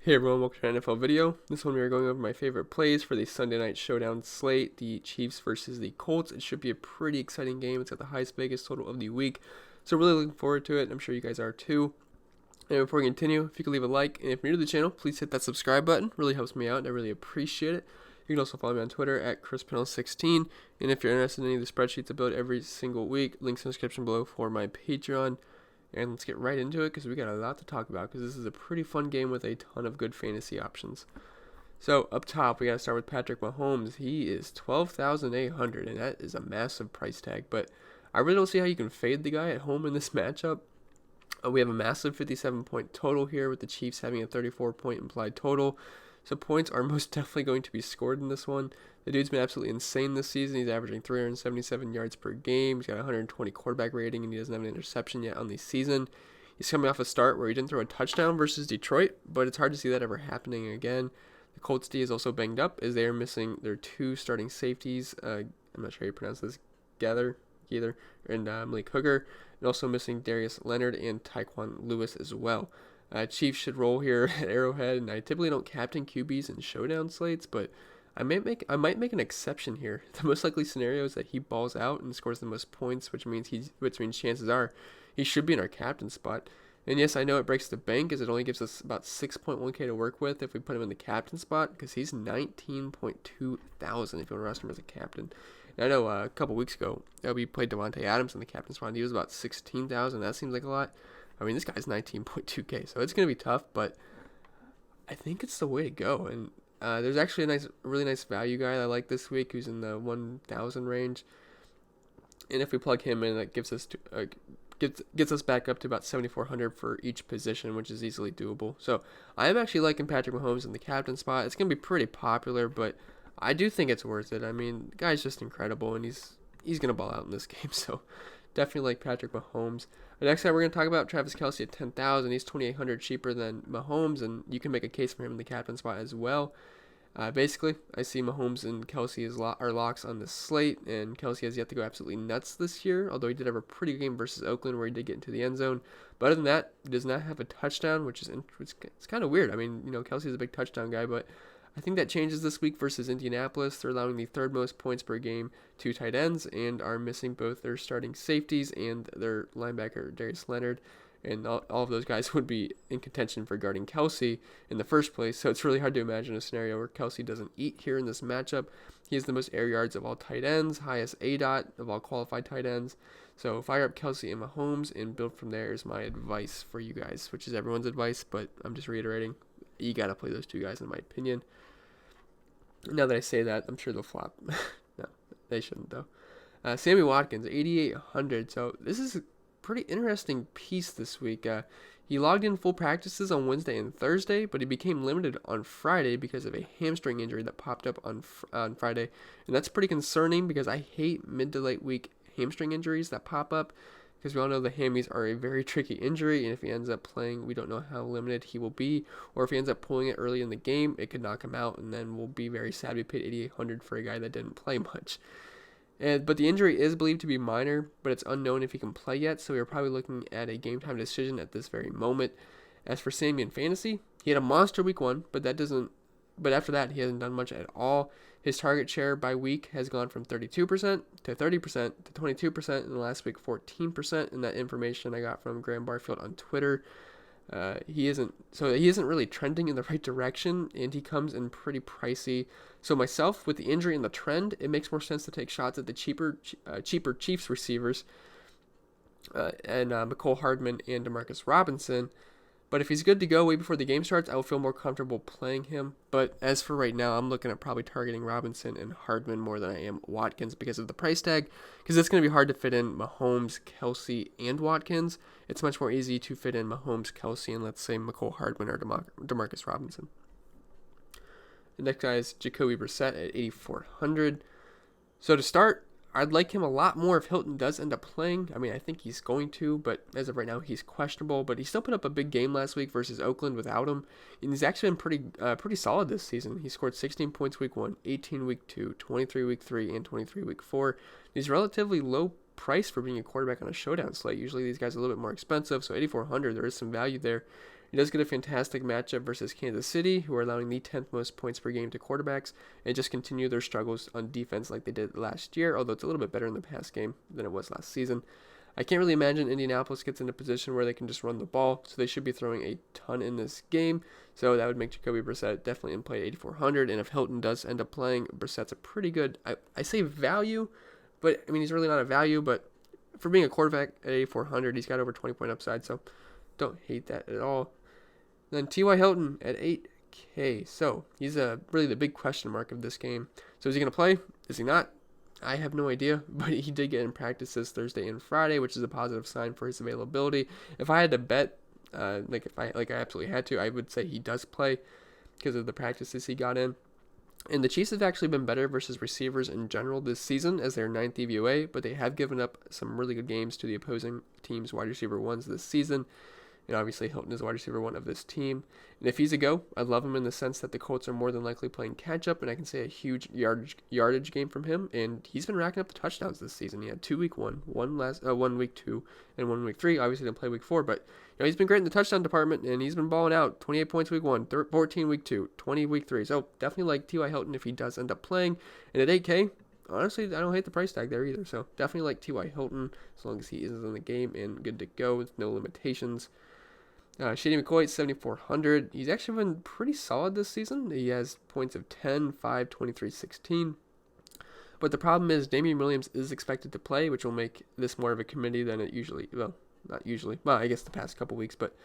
Hey everyone, welcome to an NFL video. This one we are going over my favorite plays for the Sunday night showdown slate, the Chiefs versus the Colts. It should be a pretty exciting game. It's got the highest Vegas total of the week, so really looking forward to it. I'm sure you guys are too. And before we continue, if you could leave a like, and if you're new to the channel, please hit that subscribe button. Really helps me out, and I really appreciate it. You can also follow me on Twitter at ChrisPennell16. And if you're interested in any of the spreadsheets I build every single week, links in the description below for my Patreon. And let's get right into it because we got a lot to talk about because this is a pretty fun game with a ton of good fantasy options. So up top, we got to start with Patrick Mahomes. He is 12,800, and that is a massive price tag. But I really don't see how you can fade the guy at home in this matchup. We have a massive 57-point total here with the Chiefs having a 34-point implied total. So points are most definitely going to be scored in this one. The dude's been absolutely insane this season. He's averaging 377 yards per game. He's got 120 quarterback rating, and he doesn't have an interception yet on the season. He's coming off a start where he didn't throw a touchdown versus Detroit, but it's hard to see that ever happening again. The Colts D is also banged up as they are missing their two starting safeties. I'm not sure how you pronounce this, Gather, and Malik Hooker, and also missing Darius Leonard and Tyquan Lewis as well. Chiefs should roll here at Arrowhead, and I typically don't captain QBs in showdown slates, but I might make an exception here. The most likely scenario is that he balls out and scores the most points, which means chances are he should be in our captain spot. And yes, I know it breaks the bank as it only gives us about 6.1k to work with if we put him in the captain spot because he's 19.2 thousand if you want to roster him as a captain. And I know a couple weeks ago we played Devontae Adams in the captain spot and he was about 16,000. That seems like a lot. I mean, this guy's 19.2k, so it's going to be tough, but I think it's the way to go. And there's actually a really nice value guy I like this week who's in the 1,000 range. And if we plug him in, that gives us gets us back up to about 7,400 for each position, which is easily doable. So I am actually liking Patrick Mahomes in the captain spot. It's going to be pretty popular, but I do think it's worth it. I mean, the guy's just incredible, and he's going to ball out in this game, so definitely like Patrick Mahomes. The next guy we're going to talk about, Travis KELCE at 10,000. He's 2,800 cheaper than Mahomes, and you can make a case for him in the captain spot as well. Basically, I see Mahomes and KELCE as are locks on the slate, and KELCE has yet to go absolutely nuts this year, although he did have a pretty good game versus Oakland where he did get into the end zone. But other than that, he does not have a touchdown, which is it's kind of weird. I mean, KELCE is a big touchdown guy, but I think that changes this week versus Indianapolis. They're allowing the third most points per game to tight ends and are missing both their starting safeties and their linebacker, Darius Leonard. And all of those guys would be in contention for guarding KELCE in the first place. So it's really hard to imagine a scenario where KELCE doesn't eat here in this matchup. He has the most air yards of all tight ends, highest ADOT of all qualified tight ends. So fire up KELCE and Mahomes and build from there is my advice for you guys, which is everyone's advice, but I'm just reiterating. You got to play those two guys in my opinion. Now that I say that, I'm sure they'll flop. No, they shouldn't though. Sammy Watkins, 8,800. So this is a pretty interesting piece this week. He logged in full practices on Wednesday and Thursday, but he became limited on Friday because of a hamstring injury that popped up on Friday. And that's pretty concerning because I hate mid to late week hamstring injuries that pop up, because we all know the hammies are a very tricky injury, and if he ends up playing, we don't know how limited he will be, or if he ends up pulling it early in the game, it could knock him out, and then we'll be very sad we paid 8,800 for a guy that didn't play much. But the injury is believed to be minor, but it's unknown if he can play yet, so we are probably looking at a game time decision at this very moment. As for Sammy in fantasy, he had a monster week 1, but after that, he hasn't done much at all. His target share by week has gone from 32% to 30% to 22%, in the last week 14%, and that information I got from Graham Barfield on Twitter. He isn't really trending in the right direction, and he comes in pretty pricey. So myself, with the injury and the trend, it makes more sense to take shots at the cheaper Chiefs receivers, and McCole, Hardman, and Demarcus Robinson. But if he's good to go way before the game starts, I will feel more comfortable playing him. But as for right now, I'm looking at probably targeting Robinson and Hardman more than I am Watkins because of the price tag. Because it's going to be hard to fit in Mahomes, KELCE, and Watkins. It's much more easy to fit in Mahomes, KELCE, and let's say McCole, Hardman, or Demarcus Robinson. The next guy is JACOBY BRISSETT at 8,400. So to start, I'd like him a lot more if Hilton does end up playing. I mean, I think he's going to, but as of right now, he's questionable. But he still put up a big game last week versus Oakland without him. And he's actually been pretty solid this season. He scored 16 points week 1, 18 week 2, 23 week 3, and 23 week 4. He's relatively low price for being a quarterback on a showdown slate. Usually these guys are a little bit more expensive, so 8,400, there is some value there. He does get a fantastic matchup versus Kansas City, who are allowing the 10th most points per game to quarterbacks, and just continue their struggles on defense like they did last year, although it's a little bit better in the past game than it was last season. I can't really imagine Indianapolis gets in a position where they can just run the ball, so they should be throwing a ton in this game. So that would make JACOBY Brissett definitely in play at 8,400. And if Hilton does end up playing, Brissett's a pretty good, I say value, but I mean, he's really not a value, but for being a quarterback at 8,400, he's got over 20-point upside, so don't hate that at all. Then T.Y. Hilton at 8K. So he's really the big question mark of this game. So is he going to play? Is he not? I have no idea, but he did get in practice this Thursday and Friday, which is a positive sign for his availability. If I had to bet, I absolutely had to, I would say he does play because of the practices he got in. And the Chiefs have actually been better versus receivers in general this season as their 9th DVOA, but they have given up some really good games to the opposing team's wide receiver ones this season. And obviously Hilton is wide receiver 1 of this team. And if he's a go, I love him in the sense that the Colts are more than likely playing catch-up, and I can say a huge yardage game from him. And he's been racking up the touchdowns this season. He had 2 week 1, 1 week 2, and 1 week 3. Obviously didn't play week 4, but he's been great in the touchdown department, and he's been balling out. 28 points week 1, 14 week 2, 20 week 3. So definitely like T.Y. Hilton if he does end up playing. And at 8K, honestly, I don't hate the price tag there either. So definitely like T.Y. Hilton as long as he is in the game and good to go with no limitations. Shady McCoy at 7,400. He's actually been pretty solid this season. He has points of 10, 5, 23, 16. But the problem is Damien Williams is expected to play, which will make this more of a committee than it usually, well, not usually, well, I guess the past couple weeks. But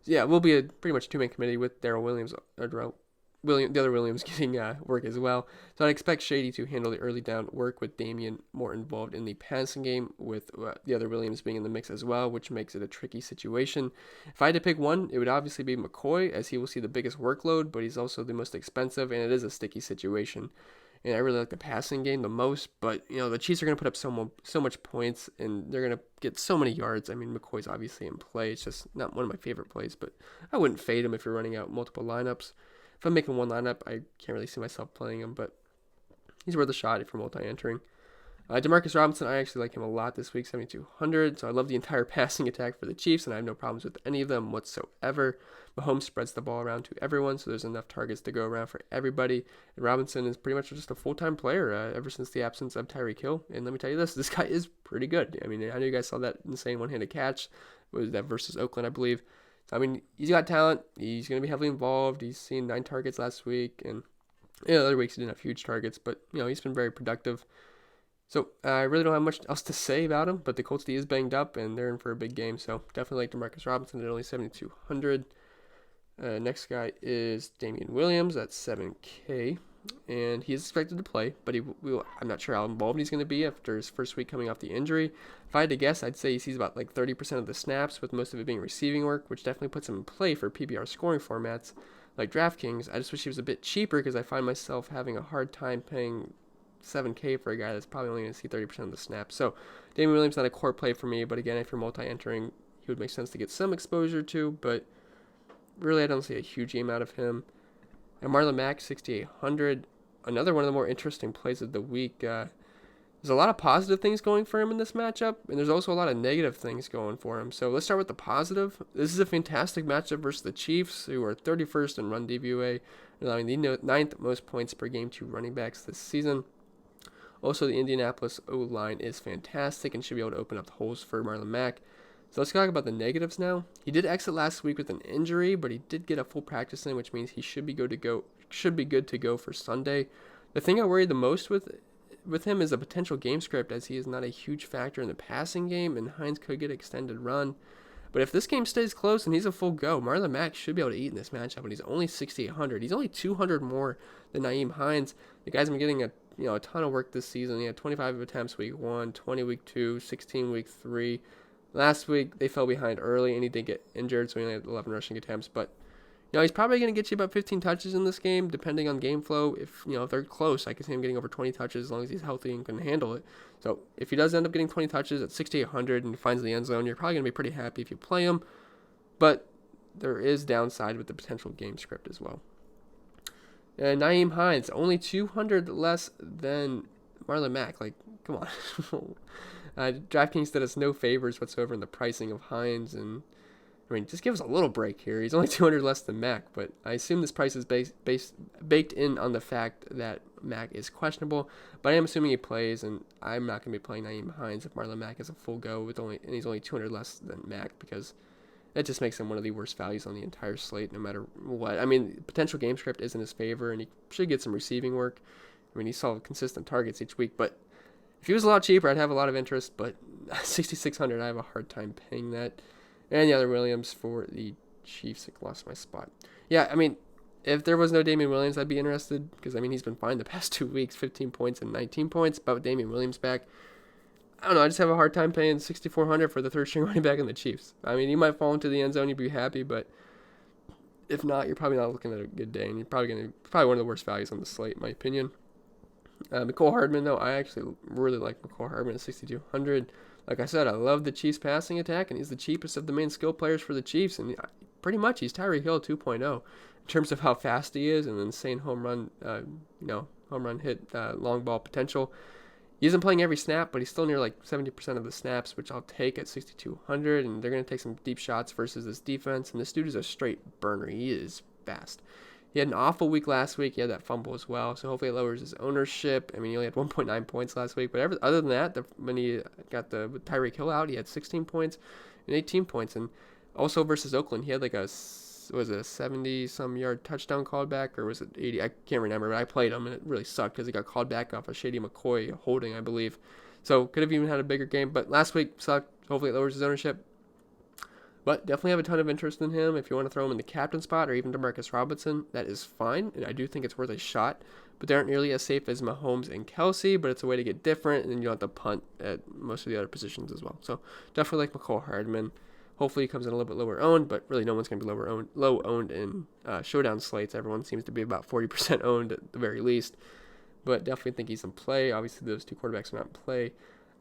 yeah, it will be a pretty much two-man committee with Darrell Williams, the other Williams getting work as well. So I expect Shady to handle the early down work with Damien more involved in the passing game with the other Williams being in the mix as well, which makes it a tricky situation. If I had to pick one, it would obviously be McCoy, as he will see the biggest workload, but he's also the most expensive, and it is a sticky situation. And I really like the passing game the most, but the Chiefs are going to put up so much points, and they're going to get so many yards. I mean, McCoy's obviously in play. It's just not one of my favorite plays, but I wouldn't fade him if you're running out multiple lineups. If I'm making one lineup, I can't really see myself playing him, but he's worth a shot if you're multi-entering. Demarcus Robinson, I actually like him a lot this week, 7,200. So I love the entire passing attack for the Chiefs, and I have no problems with any of them whatsoever. Mahomes spreads the ball around to everyone, so there's enough targets to go around for everybody. And Robinson is pretty much just a full-time player ever since the absence of Tyreek Hill. And let me tell you this guy is pretty good. I mean, I know you guys saw that insane one-handed catch. Was that versus Oakland, I believe. I mean, he's got talent. He's going to be heavily involved. He's seen 9 targets last week, and other weeks he didn't have huge targets, but he's been very productive. So I really don't have much else to say about him, but the Colts D is banged up, and they're in for a big game. So definitely like Demarcus Robinson at only 7,200. Next guy is Damien Williams at 7K, and he's expected to play, but I'm not sure how involved he's going to be after his first week coming off the injury. If I had to guess, I'd say he sees about like 30% of the snaps, with most of it being receiving work, which definitely puts him in play for PPR scoring formats like Draftkings. I just wish he was a bit cheaper because I find myself having a hard time paying 7K for a guy that's probably only going to see 30% of the snaps. So Damien Williams not a core play for me, but again, if you're multi-entering, he would make sense to get some exposure to, but really I don't see a huge game out of him. And MARLON MACK, 6,800, another one of the more interesting plays of the week. There's a lot of positive things going for him in this matchup, and there's also a lot of negative things going for him. So let's start with the positive. This is a fantastic matchup versus the Chiefs, who are 31st in run DVOA, allowing the 9th most points per game to running backs this season. Also, the Indianapolis O-line is fantastic and should be able to open up the holes for MARLON MACK. So let's talk about the negatives now. He did exit last week with an injury, but he did get a full practice in, which means he should be good to go for Sunday. The thing I worry the most with him is a potential game script, as he is not a huge factor in the passing game, and HINES could get extended run. But if this game stays close and he's a full go, MARLON MACK should be able to eat in this matchup, and he's only 6,800. He's only 200 more than NYHEIM HINES. The guy's been getting a ton of work this season. He had 25 attempts week 1, 20 week 2, 16 week 3. Last week, they fell behind early, and he did get injured, so he only had 11 rushing attempts. But, he's probably going to get you about 15 touches in this game, depending on game flow. If they're close, I can see him getting over 20 touches as long as he's healthy and can handle it. So, if he does end up getting 20 touches at 6,800 and he finds the end zone, you're probably going to be pretty happy if you play him. But there is downside with the potential game script as well. And NYHEIM HINES, only 200 less than MARLON MACK. Like, come on. Draftkings did us no favors whatsoever in the pricing of HINES, and I mean, just give us a little break here. He's only 200 less than Mack, but I assume this price is baked in on the fact that Mack is questionable. But I am assuming he plays, and I'm not going to be playing NYHEIM HINES if Marlon Mack is a full go and he's only 200 less than Mack, because that just makes him one of the worst values on the entire slate, no matter what. I mean, potential game script is in his favor, and he should get some receiving work. I mean, he saw consistent targets each week, but if he was a lot cheaper, I'd have a lot of interest. But 6,600, I have a hard time paying that. And the other Williams for the Chiefs. I lost my spot. Yeah, I mean, if there was no Damien Williams, I'd be interested, because, I mean, he's been fine the past 2 weeks, 15 points and 19 points. But with Damien Williams back, I don't know, I just have a hard time paying 6,400 for the third-string running back in the Chiefs. I mean, he might fall into the end zone, you'd be happy, but if not, you're probably not looking at a good day, and you're probably one of the worst values on the slate, in my opinion. McCole Hardman, though, I actually really like McCole Hardman at 6,200. Like I said, I love the Chiefs passing attack, and he's the cheapest of the main skill players for the Chiefs, and pretty much he's Tyreek Hill 2.0 in terms of how fast he is and insane home run hit, long ball potential. He isn't playing every snap, but he's still near like 70% of the snaps, which I'll take at 6,200, and they're going to take some deep shots versus this defense, and this dude is a straight burner. He is fast. He had an awful week last week. He had that fumble as well, so hopefully it lowers his ownership. I mean, he only had 1.9 points last week, but other than that, when he got the Tyreek Hill out, he had 16 points and 18 points. And also versus Oakland, he had like a 70-some yard touchdown called back, or was it 80? I can't remember, but I played him, and it really sucked because he got called back off a Shady McCoy holding, I believe. So could have even had a bigger game, but last week sucked. Hopefully it lowers his ownership. But definitely have a ton of interest in him. If you want to throw him in the captain spot or even DeMarcus Robinson, that is fine. And I do think it's worth a shot. But they aren't nearly as safe as MAHOMES and KELCE, but it's a way to get different, and then you don't have to punt at most of the other positions as well. So definitely like McCole Hardman. Hopefully he comes in a little bit lower owned, but really no one's going to be low owned in showdown slates. Everyone seems to be about 40% owned at the very least. But definitely think he's in play. Obviously those two quarterbacks are not in play.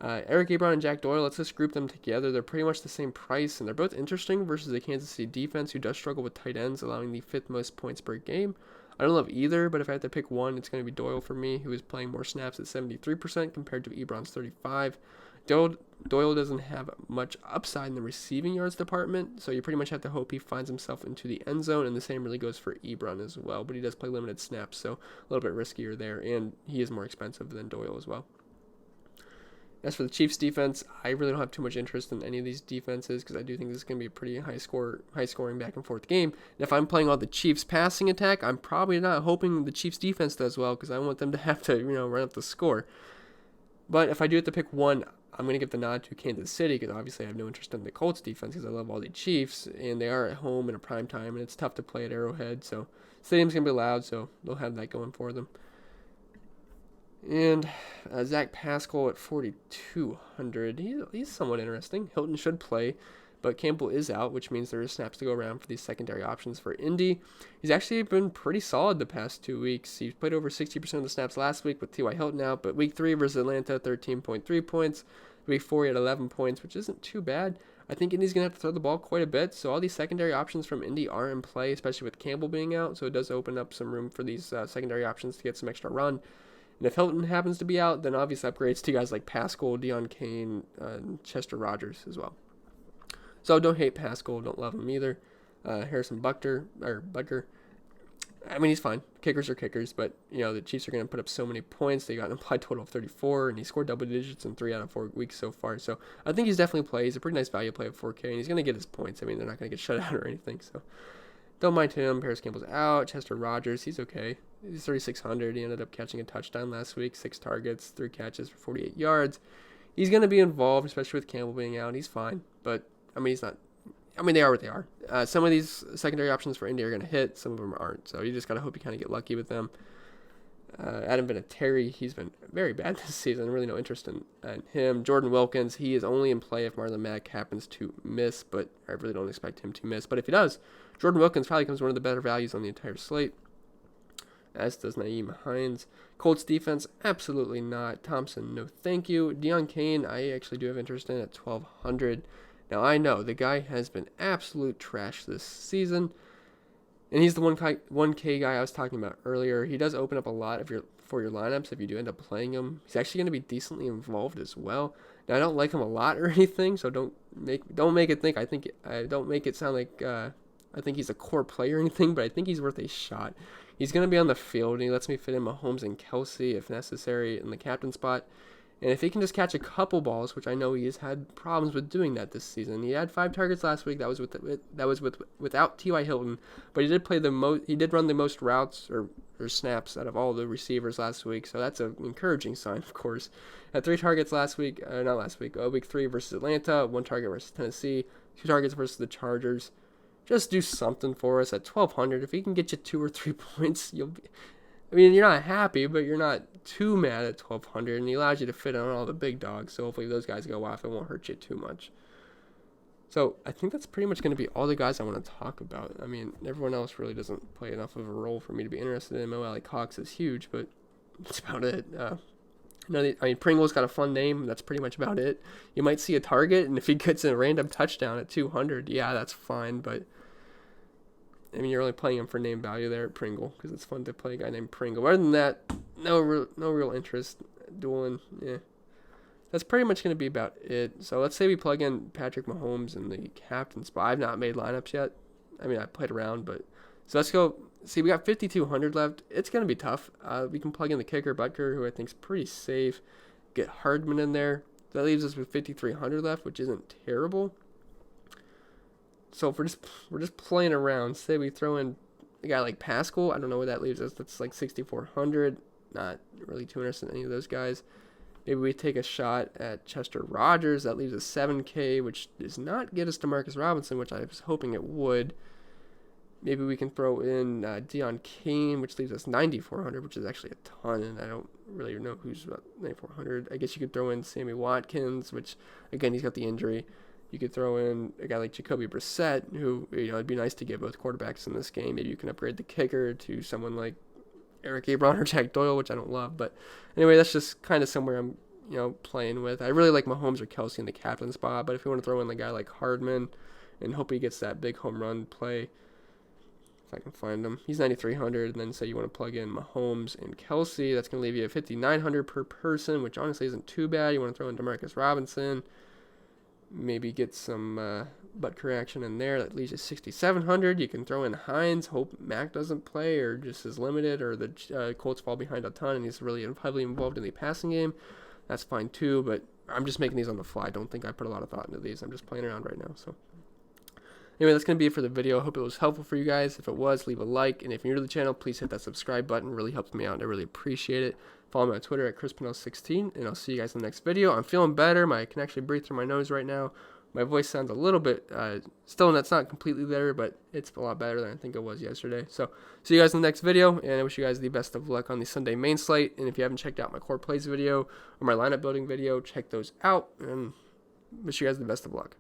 Eric Ebron and Jack Doyle, let's just group them together. They're pretty much the same price, and they're both interesting versus the Kansas City defense, who does struggle with tight ends, allowing the 5th most points per game. I don't love either, but if I had to pick one, it's going to be Doyle for me, who is playing more snaps at 73% compared to Ebron's 35%. Doyle doesn't have much upside in the receiving yards department, so you pretty much have to hope he finds himself into the end zone, and the same really goes for Ebron as well, but he does play limited snaps, so a little bit riskier there, and he is more expensive than Doyle as well. As for the Chiefs defense, I really don't have too much interest in any of these defenses, because I do think this is going to be a pretty high scoring back and forth game. And if I'm playing all the Chiefs passing attack, I'm probably not hoping the Chiefs defense does well, because I want them to have to, run up the score. But if I do have to pick one, I'm going to give the nod to Kansas City, because obviously I have no interest in the Colts defense, because I love all the Chiefs, and they are at home in a prime time, and it's tough to play at Arrowhead, so stadium's going to be loud, so they'll have that going for them. And Zach Pascal at 4,200. He's somewhat interesting. Hilton should play, but Campbell is out, which means there is snaps to go around for these secondary options for Indy. He's actually been pretty solid the past 2 weeks. He played over 60% of the snaps last week with T.Y. Hilton out, but week 3 versus Atlanta, 13.3 points. Week 4, he had 11 points, which isn't too bad. I think Indy's going to have to throw the ball quite a bit, so all these secondary options from Indy are in play, especially with Campbell being out, so it does open up some room for these secondary options to get some extra run. And if Hilton happens to be out, then obvious upgrades to guys like PASCAL, DEON, CAIN, Chester Rogers as well. So don't hate PASCAL, don't love him either. Harrison Butker, I mean, he's fine. Kickers are kickers, but, the Chiefs are going to put up so many points. They got an implied total of 34, and he scored double digits in 3 out of 4 weeks so far. So I think he's definitely play. He's a pretty nice value play at 4K, and he's going to get his points. I mean, they're not going to get shut out or anything, so don't mind him. Paris Campbell's out. Chester Rogers, he's okay. He's 3,600. He ended up catching a touchdown last week, 6 targets, 3 catches for 48 yards. He's going to be involved, especially with Campbell being out. He's fine, but, he's not. They are what they are. Some of these secondary options for Indy are going to hit. Some of them aren't, so you just got to hope you kind of get lucky with them. Adam Vinatieri, he's been very bad this season. Really no interest in him. Jordan Wilkins, he is only in play if Marlon Mack happens to miss, but I really don't expect him to miss. But if he does, Jordan Wilkins probably becomes one of the better values on the entire slate, as does NYHEIM HINES. Colts defense, absolutely not. Thompson, no thank you. DEON CAIN, I actually do have interest in at 1,200. Now, I know the guy has been absolute trash this season, And he's the 1K guy I was talking about earlier. He does open up a lot for your lineups if you do end up playing him. He's actually going to be decently involved as well. Now, I don't like him a lot or anything, so don't make it think don't make it sound like I think he's a core player or anything, but I think he's worth a shot. He's going to be on the field, and he lets me fit in MAHOMES and KELCE if necessary in the captain spot. And if he can just catch a couple balls, which I know he has had problems with doing that this season. He had 5 targets last week. That was without T.Y. Hilton, but he did play He did run the most routes or snaps out of all the receivers last week. So that's an encouraging sign, of course. Had 3 targets week 3 versus Atlanta, 1 target versus Tennessee, 2 targets versus the Chargers. Just do something for us at 1,200. If he can get you 2 or 3 points, you're not happy, but you're not too mad at 1,200, and he allows you to fit on all the big dogs. So hopefully those guys go off. It won't hurt you too much. So I think that's pretty much going to be all the guys I want to talk about. I mean, everyone else really doesn't play enough of a role for me to be interested in. Mo Alley Cox is huge, but that's about it. Pringle's got a fun name. That's pretty much about it. You might see a target, and if he gets a random touchdown at 200, yeah, that's fine, but you're only playing him for name value there at Pringle because it's fun to play a guy named Pringle. Other than that, no real interest dueling. Yeah, that's pretty much going to be about it. So let's say we plug in Patrick Mahomes in the captain spot. I've not made lineups yet. I played around, but so let's go. See, we got 5,200 left. It's going to be tough. We can plug in the kicker, BUTKER, who I think is pretty safe. Get HARDMAN in there. That leaves us with 5,300 left, which isn't terrible. So if we're just playing around, say we throw in a guy like PASCAL, I don't know where that leaves us. That's like 6,400. Not really too interested in any of those guys. Maybe we take a shot at Chester Rogers. That leaves us 7K, which does not get us to Marcus Robinson, which I was hoping it would. Maybe we can throw in DEON, which leaves us 9,400, which is actually a ton, and I don't really know who's about 9,400. I guess you could throw in Sammy WATKINS, which, again, he's got the injury. You could throw in a guy like JACOBY BRISSETT, who, it'd be nice to get both quarterbacks in this game. Maybe you can upgrade the kicker to someone like Eric Ebron or Jack Doyle, which I don't love. But anyway, that's just kind of somewhere I'm, playing with. I really like MAHOMES or KELCE in the captain spot, but if you want to throw in a guy like HARDMAN and hope he gets that big home run play, if I can find him, he's 9,300. And then say you want to plug in MAHOMES and KELCE, that's going to leave you at 5,900 per person, which honestly isn't too bad. You want to throw in DeMarcus Robinson, maybe get some BUTKER action in there. That leaves you 6,700. You can throw in HINES, hope MACK doesn't play or just is limited, or the Colts fall behind a ton and he's really heavily involved in the passing game. That's fine too, but I'm just making these on the fly. I don't think I put a lot of thought into these. I'm just playing around right now. So anyway, that's going to be it for the video. I hope it was helpful for you guys. If it was, leave a like. And if you're new to the channel, please hit that subscribe button. It really helps me out, and I really appreciate it. Follow me on Twitter at ChrisPinell16, and I'll see you guys in the next video. I'm feeling better. I can actually breathe through my nose right now. My voice sounds a little bit, still that's not completely there, but it's a lot better than I think it was yesterday. So, see you guys in the next video, and I wish you guys the best of luck on the Sunday main slate. And if you haven't checked out my core plays video or my lineup building video, check those out, and wish you guys the best of luck.